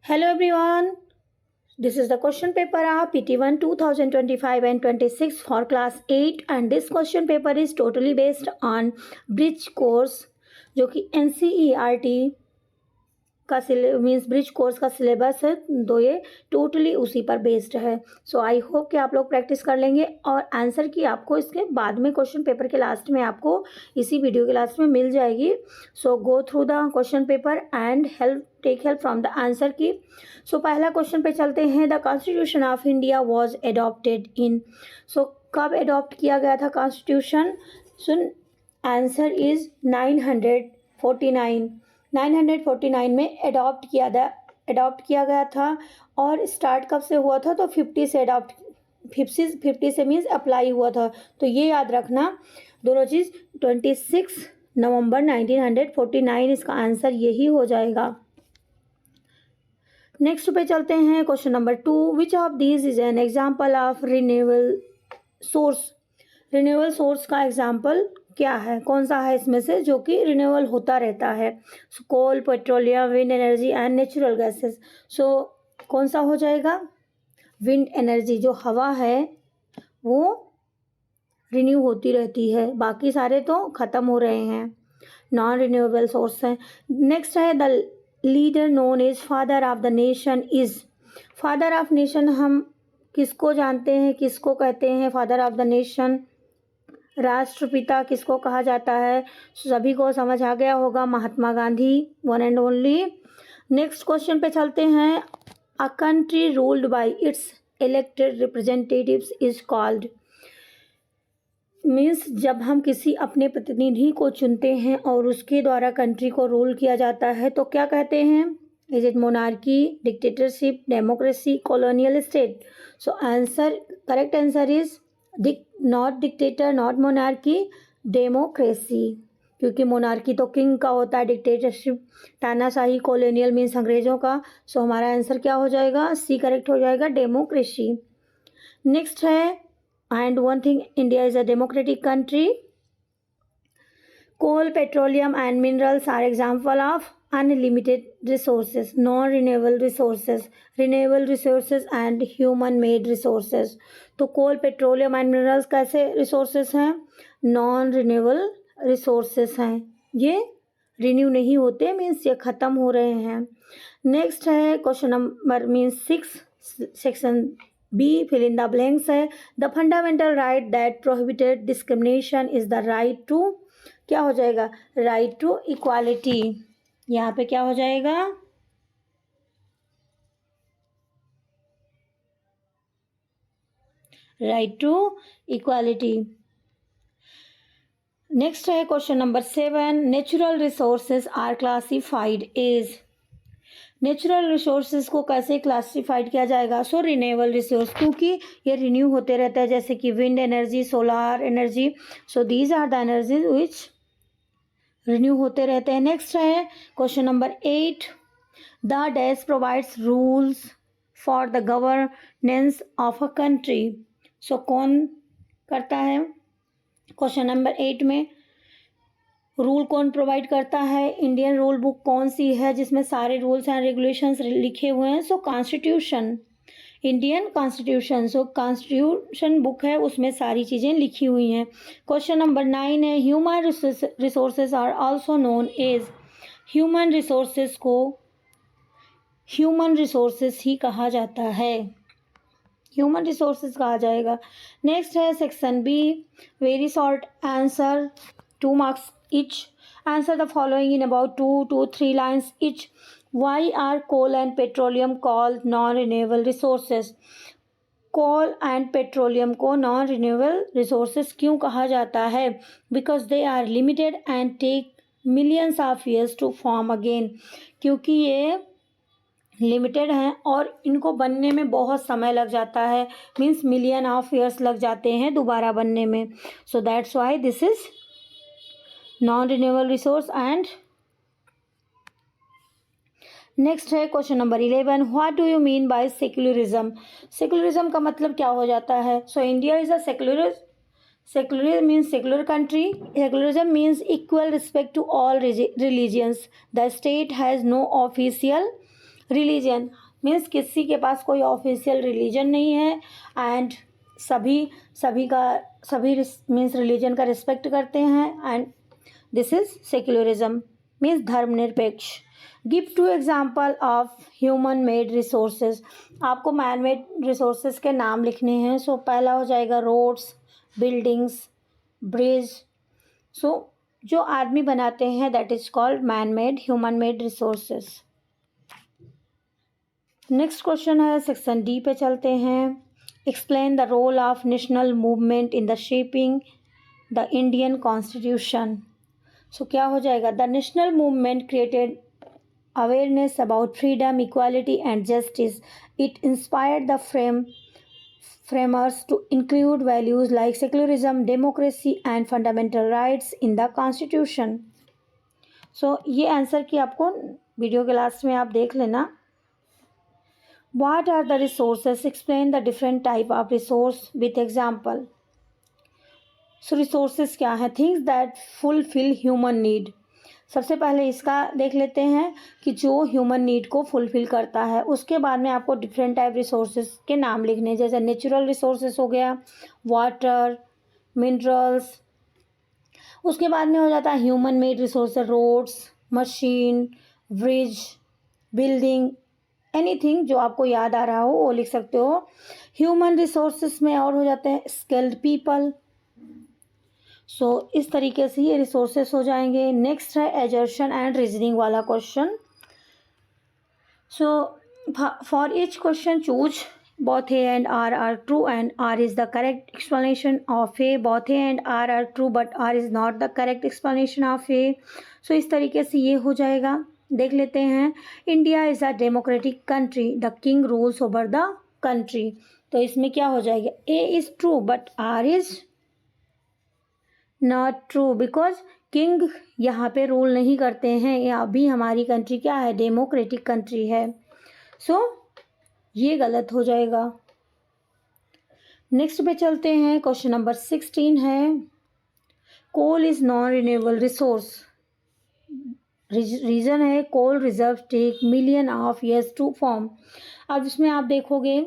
Hello everyone. This is the question paper of PT1 2025 and 26 for class 8 and this question paper is totally based on bridge course जो कि NCERT का means bridge course का syllabus है तो ये totally उसी पर based है। सो आई होप कि आप लोग प्रैक्टिस कर लेंगे और आंसर की आपको इसके बाद में क्वेश्चन पेपर के लास्ट में आपको इसी वीडियो के लास्ट में मिल जाएगी। So go through the question paper and take help from the answer key. So पहला क्वेश्चन पे चलते हैं। The constitution of India was adopted in. So कब एडॉप्ट किया गया था कॉन्स्टिट्यूशन? सुन आंसर इज 949 में एडॉप्ट किया गया था। और स्टार्ट कब से हुआ था? तो 50 से 50 से मीन्स अप्लाई हुआ था। तो ये याद रखना दोनों चीज़। 26 नवंबर 1949 इसका आंसर यही हो जाएगा। नेक्स्ट पे चलते हैं। Question number 2, which of these is an example of renewable source. Renewable source का एग्जाम्पल क्या है? कौन सा है इसमें से जो कि रिन्यूएबल होता रहता है? Coal, petroleum, wind energy and natural gases. So कौन सा हो जाएगा? Wind energy. जो हवा है वो रिन्यू होती रहती है, बाकी सारे तो ख़त्म हो रहे हैं, नॉन रिन्यूएबल सोर्स हैं। नेक्स्ट है the leader known is father of the nation is. Father of nation हम किसको जानते हैं, किसको कहते हैं फादर ऑफ द नेशन? राष्ट्रपिता किसको कहा जाता है? सभी को समझ आ गया होगा, Mahatma Gandhi, one and only. Next question पे चलते हैं। A country ruled by its elected representatives is called. Means जब हम किसी अपने प्रतिनिधि को चुनते हैं और उसके द्वारा कंट्री को रूल किया जाता है तो क्या कहते हैं? Is it monarchy, dictatorship, democracy, colonial state? So answer, correct answer is not dictator, not monarchy, democracy. क्योंकि मोनार्की तो किंग का होता है, डिक्टेटरशिप तानाशाही, कॉलोनियल मीन्स अंग्रेजों का। सो हमारा आंसर क्या हो जाएगा? सी करेक्ट हो जाएगा, डेमोक्रेसी। नेक्स्ट है and one thing, India is a democratic country. Coal, petroleum and minerals are example of unlimited resources, non-renewable resources, renewable resources and human-made resources। तो कोल, पेट्रोलियम एंड मिनरल्स कैसे resources हैं? Non renewable resources हैं, ये renew नहीं होते, means ये ख़त्म हो रहे हैं। नेक्स्ट है question number means 6, section B, fill in the blanks है। The fundamental right that prohibited discrimination is the right to. क्या हो जाएगा? Right to equality. यहाँ पे क्या हो जाएगा? Right to equality. नेक्स्ट है question number 7, natural resources are classified as. Natural resources को कैसे क्लासिफाइड किया जाएगा? सो रिन्यूएबल रिसोर्स, क्योंकि ये रिन्यू होते रहते हैं, जैसे कि wind energy, solar energy. So these are the energies which renew होते रहते हैं। नेक्स्ट है question number 8, the dash provides rules for the governance of a country. So कौन करता है? क्वेश्चन नंबर 8 में रूल कौन प्रोवाइड करता है? इंडियन रूल बुक कौन सी है जिसमें सारे रूल्स एंड रेगुलेशंस लिखे हुए हैं? सो कॉन्स्टिट्यूशन, इंडियन कॉन्स्टिट्यूशन। सो कॉन्स्टिट्यूशन बुक है, उसमें सारी चीज़ें लिखी हुई हैं। क्वेश्चन नंबर 9 है, human resources are also known as. Human resources को ह्यूमन रिसोर्सेज ही कहा जाता है, ह्यूमन रिसोर्सेज कहा जाएगा। नेक्स्ट है section B, very short answer, 2 marks each. Answer the following in about 2 to 3 lines each. Why are coal and petroleum called non-renewable resources? Coal and petroleum को non renewable resources क्यों कहा जाता है? Because they are limited and take millions of years to form again. क्योंकि ये limited हैं और इनको बनने में बहुत समय लग जाता है, मीन्स मिलियन ऑफ ईयर्स लग जाते हैं दोबारा बनने में। So that's why this is non-renewable resource। and next है question number 11, what do you mean by secularism. Secularism का मतलब क्या हो जाता है? So India is a secular means secular country. Secularism means equal respect to all religions. The state has no official religion means किसी के पास कोई official religion नहीं है एंड सभी मीन्स रिलीजन का रिस्पेक्ट करते हैं and this is secularism means धर्मनिरपेक्ष। Give to example of human made resources. आपको मैन मेड रिसोर्सेज के नाम लिखने हैं। सो पहला हो जाएगा रोड्स, बिल्डिंग्स, ब्रिज। सो जो आदमी बनाते हैं that is called man made, human made resources. Next question है सेक्शन डी पे चलते हैं। Explain the role of national movement in the shaping the Indian constitution. So क्या हो जाएगा? The national movement created awareness about freedom, equality and justice. It inspired the framers to include values like secularism, democracy and fundamental rights in the constitution. So ये answer की आपको video के last में आप देख लेना। What are the resources? Explain the different type of resource with example. So resources क्या है? Things that fulfill human need. सबसे पहले इसका देख लेते हैं कि जो ह्यूमन नीड को फुलफिल करता है। उसके बाद में आपको डिफरेंट टाइप रिसोर्सेज के नाम लिखने, जैसे नेचुरल रिसोर्सेज हो गया, वाटर, मिनरल्स। उसके बाद में हो जाता है human made resources, roads, machine, bridge, building, anything जो आपको याद आ रहा हो वो लिख सकते हो। ह्यूमन रिसोर्सेज में और हो जाते हैं स्किल्ड पीपल। सो इस तरीके से ये रिसोर्सेस हो जाएंगे। नेक्स्ट है एजर्शन एंड रीजनिंग वाला question. So for each question choose both A and R are true and R is the correct explanation of A. Both A and R are true but R is not the correct explanation of A. So इस तरीके से ये हो जाएगा। देख लेते हैं। India is a democratic country, the king rules over the country. तो इसमें क्या हो जाएगा? A is true but R is not true because king यहाँ पे रूल नहीं करते हैं। ये अभी हमारी कंट्री क्या है? डेमोक्रेटिक कंट्री है। सो ये गलत हो जाएगा। नेक्स्ट पे चलते हैं। क्वेश्चन नंबर 16 है coal is non renewable resource. Reason है coal reserve take million of years to form. अब इसमें आप देखोगे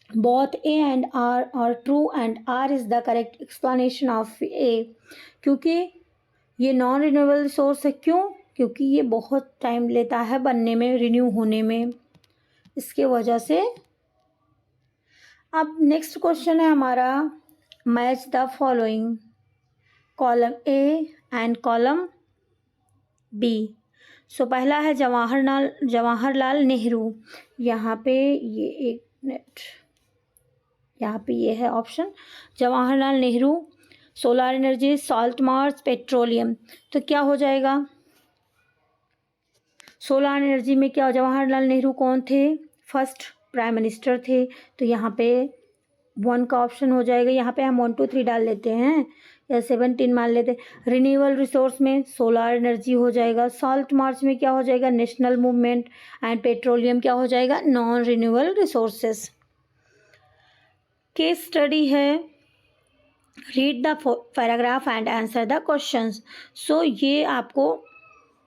both A and R are true and R is the correct explanation of A, क्योंकि ये नॉन रिन्यूएबल रिसोर्स है। क्यों? क्योंकि ये बहुत टाइम लेता है बनने में, रिन्यू होने में, इसके वजह से। अब नेक्स्ट क्वेश्चन है हमारा match the following, column A and column B. So पहला है जवाहरलाल नेहरू। यहाँ पे ये एक मिनट, यहाँ पे ये है option Jawaharlal Nehru, solar energy, salt march, petroleum. तो क्या हो जाएगा? सोलर एनर्जी में क्या जवाहरलाल नेहरू कौन थे? फर्स्ट प्राइम मिनिस्टर थे। तो यहाँ पे 1 का ऑप्शन हो जाएगा। यहाँ पे हम 1 2 3 डाल लेते हैं या 17 मान लेते हैं। रिन्यूएबल रिसोर्स में सोलर एनर्जी हो जाएगा। सॉल्ट मार्च में क्या हो जाएगा? National movement. एंड पेट्रोलियम क्या हो जाएगा? Non renewable resources. Case study है, read the paragraph and answer the questions. So ये आपको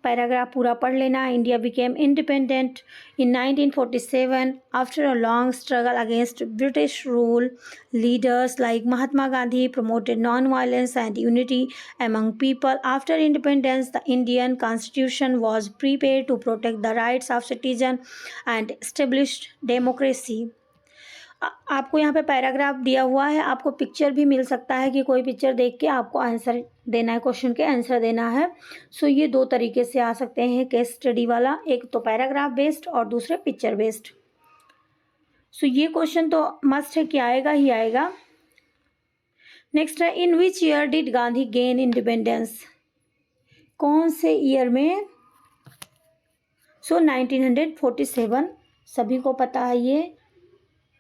पैराग्राफ पूरा पढ़ लेना। India became independent in 1947 after a long struggle against British rule. Leaders like Mahatma Gandhi promoted non-violence and unity among people. After independence, the Indian Constitution was prepared to protect the rights of citizens and established democracy. आपको यहाँ पे paragraph दिया हुआ है, आपको picture भी मिल सकता है कि कोई पिक्चर देख के आपको आंसर देना है, क्वेश्चन के आंसर देना है। सो ये 2 तरीके से आ सकते हैं केस स्टडी वाला, एक तो पैराग्राफ बेस्ड और दूसरे पिक्चर बेस्ड। सो ये क्वेश्चन तो मस्ट है कि आएगा ही आएगा। नेक्स्ट है in which year did Gandhi gain independence. कौन से ईयर में? सो 1947। सभी को पता है ये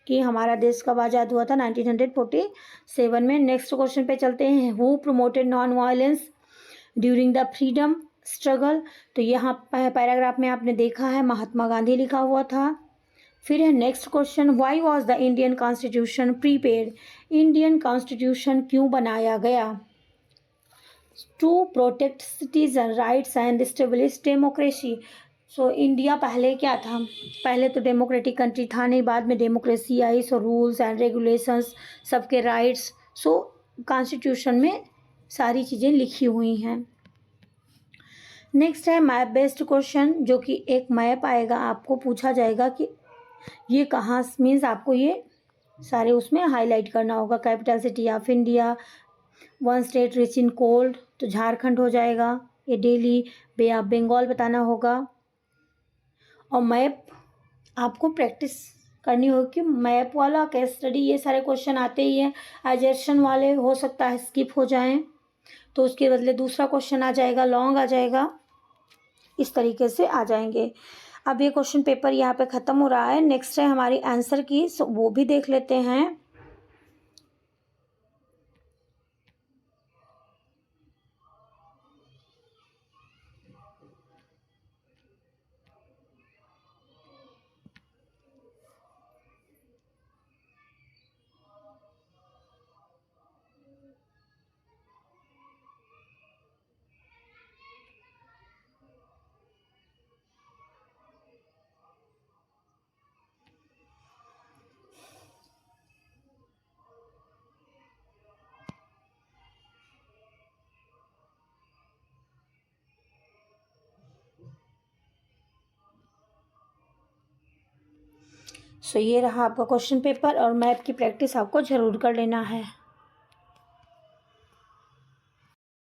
कि हमारा देश कब आज़ाद हुआ था? 1947 में। नेक्स्ट क्वेश्चन पे चलते हैं। Who promoted non violence during the freedom struggle. तो यहाँ पैराग्राफ में आपने देखा है महात्मा गांधी लिखा हुआ था। फिर है next question, why was the Indian constitution prepared. Indian constitution क्यों बनाया गया? To protect citizen rights and establish democracy. So India पहले क्या था, पहले तो डेमोक्रेटिक कंट्री था नहीं, बाद में democracy I. So rules and regulations, सबके राइट्स, सो कॉन्स्टिट्यूशन में सारी चीज़ें लिखी हुई हैं। नेक्स्ट है मैप बेस्ड क्वेश्चन, जो कि एक मैप आएगा, आपको पूछा जाएगा कि ये कहाँ, मीन्स आपको ये सारे उसमें हाईलाइट करना होगा। Capital city of India, one state rich in cold, तो झारखंड हो जाएगा। ये दिल्ली, बे ऑफ बंगाल बताना होगा। और मैप आपको प्रैक्टिस करनी होगी कि मैप वाला केस स्टडी, ये सारे क्वेश्चन आते ही हैं। एजर्शन वाले हो सकता है स्किप हो जाएं, तो उसके बदले दूसरा क्वेश्चन आ जाएगा, लॉन्ग आ जाएगा, इस तरीके से आ जाएंगे। अब ये क्वेश्चन पेपर यहाँ पे ख़त्म हो रहा है। नेक्स्ट है हमारी आंसर की, सो वो भी देख लेते हैं। सो ये रहा आपका क्वेश्चन पेपर, और मैप की प्रैक्टिस आपको ज़रूर कर लेना है।